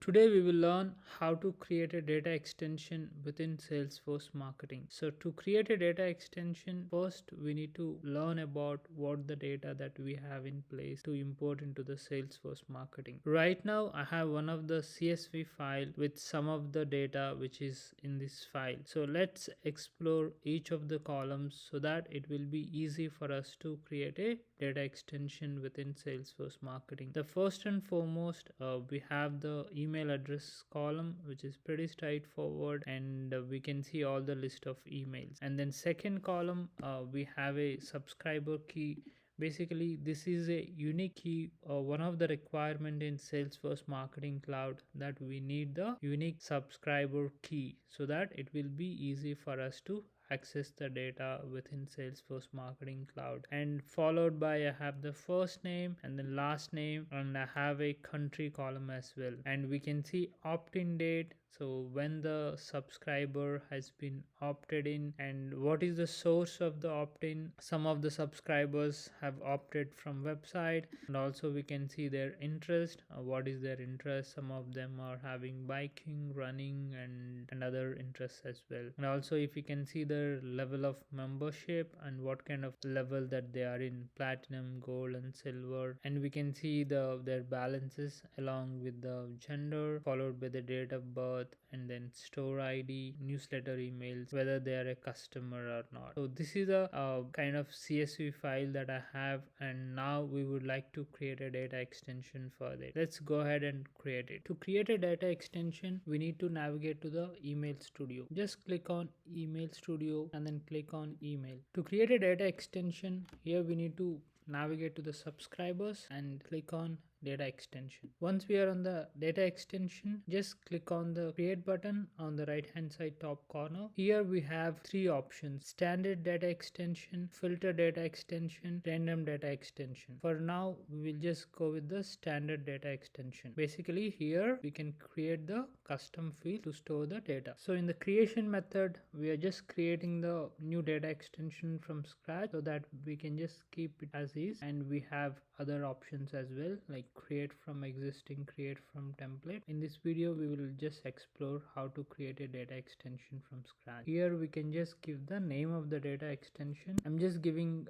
Today we will learn how to create a data extension within Salesforce Marketing. So to create a data extension, first we need to learn about what the data that we have in place to import into the Salesforce Marketing. Right now I have one of the CSV file with some of the data which is in this file. So let's explore each of the columns so that it will be easy for us to create a data extension within Salesforce Marketing. The first and foremost, we have the email address column, which is pretty straightforward, and we can see all the list of emails. And then second column, we have a subscriber key. Basically this is a unique key, one of the requirement in Salesforce Marketing Cloud, that we need the unique subscriber key so that it will be easy for us to access the data within Salesforce Marketing Cloud. And followed by I have the first name and then last name, and I have a country column as well. And we can see opt-in date, so when the subscriber has been opted in and what is the source of the opt-in. Some of the subscribers have opted from website, and also we can see their interest, what is their interest. Some of them are having biking, running, and other interests as well. And also if you can see their level of membership and what kind of level that they are in, platinum, gold and silver. And we can see their balances along with the gender, followed by the date of birth, and then store ID, newsletter emails, whether they are a customer or not. So this is a kind of CSV file that I have, and now we would like to create a data extension for it. Let's go ahead and create it. To create a data extension, we need to navigate to the email studio. Just click on email studio and then click on email. To create a data extension, here we need to navigate to the subscribers and click on data extension. Once we are on the data extension, just click on the create button on the right hand side top corner. Here we have three options: standard data extension, filter data extension, random data extension. For now we will just go with the standard data extension. Basically here we can create the custom field to store the data. So in the creation method, we are just creating the new data extension from scratch so that we can just keep it as is. And we have other options as well, like create from existing, create from template. In this video we will just explore how to create a data extension from scratch. Here we can just give the name of the data extension. I'm just giving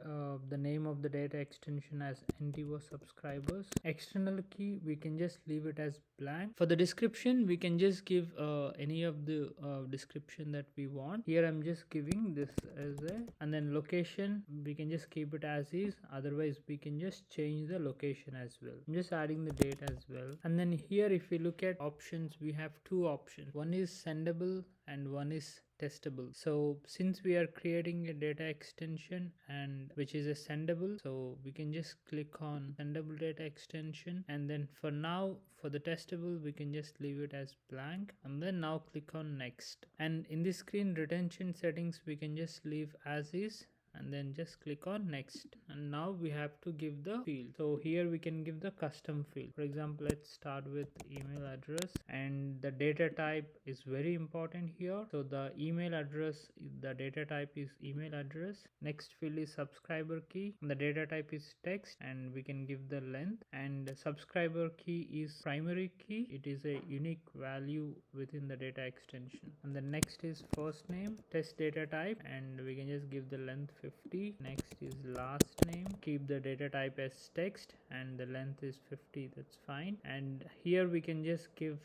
the name of the data extension as NTO subscribers. External key, we can just leave it as blank. For the description, we can just give any of the description that we want. Here I'm just giving this as a, and then location, we can just keep it as is, otherwise we can just change the location as well. I'm just adding the date as well. And then here if we look at options, we have two options. One is sendable and one is testable. So since we are creating a data extension and which is a sendable, so we can just click on sendable data extension, and then for now for the testable we can just leave it as blank, and then now click on next. And in this screen retention settings we can just leave as is, and then just click on next. And now we have to give the field. So here we can give the custom field. For example, let's start with email address, and the data type is very important here. So the email address, the data type is email address. Next field is subscriber key, the data type is text, and we can give the length. And the subscriber key is primary key, it is a unique value within the data extension. And the next is first name, test data type, and we can just give the length 50. Next is last name, keep the data type as text, and the length is 50, that's fine. And here we can just give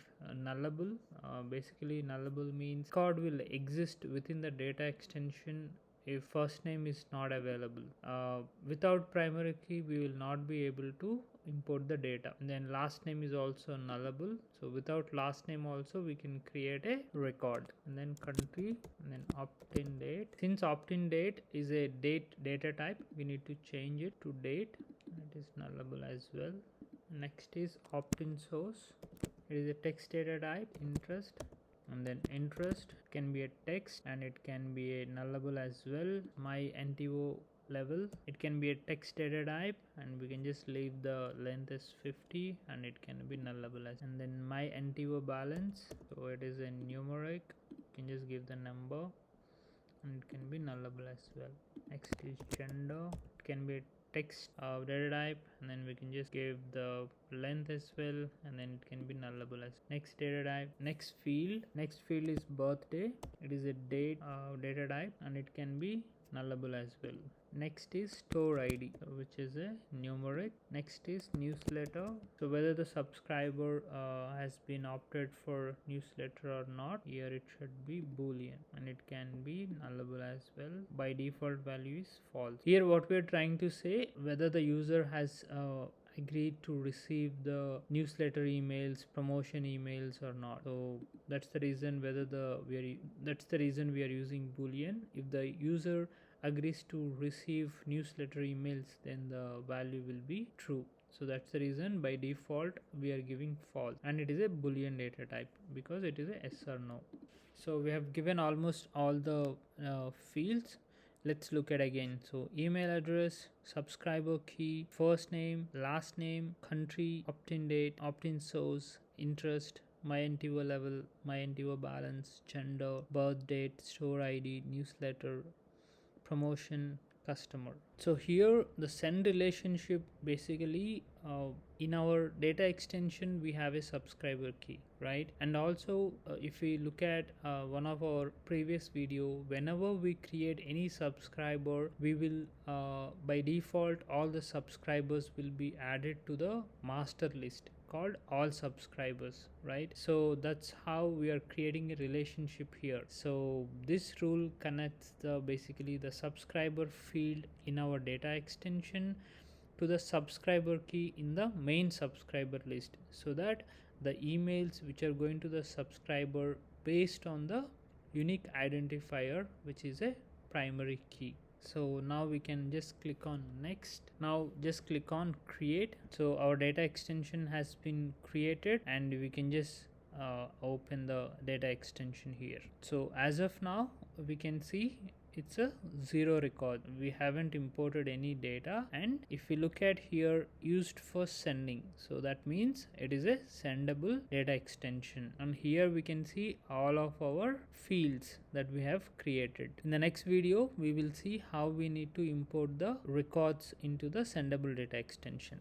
nullable. Basically nullable means record will exist within the data extension if first name is not available. Without primary key we will not be able to import the data. And then last name is also nullable, so without last name also we can create a record. And then country, and then opt-in date. Since opt-in date is a data type, we need to change it to date. It is nullable as well. Next is opt-in source, it is a text data type, interest. And then interest can be a text and it can be a nullable as well. My NTO level, it can be a text data type, and we can just leave the length as 50, and it can be nullable as. And then my NTO balance, so it is a numeric, you can just give the number, and it can be nullable as well. Next is gender, it can be a text data type, and then we can just give the length as well, and then it can be nullable as next data type. Next field is birthday. It is a date data type, and it can be nullable as well. Next is store ID, which is a numeric. Next is newsletter. So whether the subscriber has been opted for newsletter or not, here it should be boolean, and it can be nullable as well. By default value is false. Here what we are trying to say, whether the user has agreed to receive the newsletter emails, promotion emails or not. So that's the reason we are using boolean. If the user agrees to receive newsletter emails, then the value will be true. So that's the reason by default we are giving false, and it is a boolean data type because it is a yes or no. So we have given almost all the fields. Let's look at again. So email address, subscriber key, first name, last name, country, opt-in date, opt-in source, interest, my NTO level, my NTO balance, gender, birth date, store ID, newsletter, promotion, customer. So here the send relationship, basically in our data extension we have a subscriber key, right? And also if we look at one of our previous video, whenever we create any subscriber, we will by default all the subscribers will be added to the master list called all subscribers, right? So that's how we are creating a relationship here. So this rule connects the basically the subscriber field in our data extension to the subscriber key in the main subscriber list, so that the emails which are going to the subscriber based on the unique identifier, which is a primary key. So now we can just click on next. Now just click on create. So our data extension has been created, and we can just open the data extension here. So as of now we can see it's a 0 record. We haven't imported any data, and if we look at here, used for sending, so that means it is a sendable data extension. And here we can see all of our fields that we have created. In the next video we will see how we need to import the records into the sendable data extension.